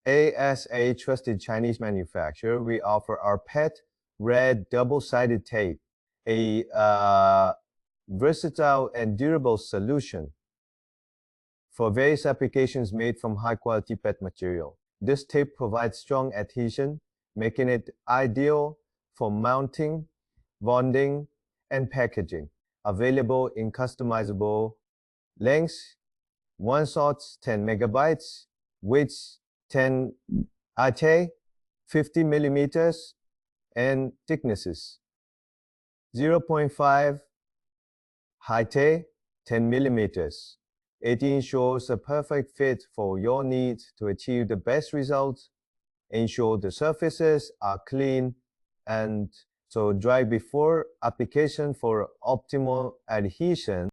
As a trusted Chinese manufacturer, we offer our PET red double-sided tape, a versatile and durable solution for various applications made from high-quality PET material. This tape provides strong adhesion, making it ideal for mounting, bonding, and packaging. Available in customizable lengths, 1 shots 10 megabytes, widths 10 ate, 50 millimeters, and thicknesses 0.5 height, 10 millimeters. It ensures a perfect fit for your needs to achieve the best results. Ensure the surfaces are clean and so dry before application for optimal adhesion.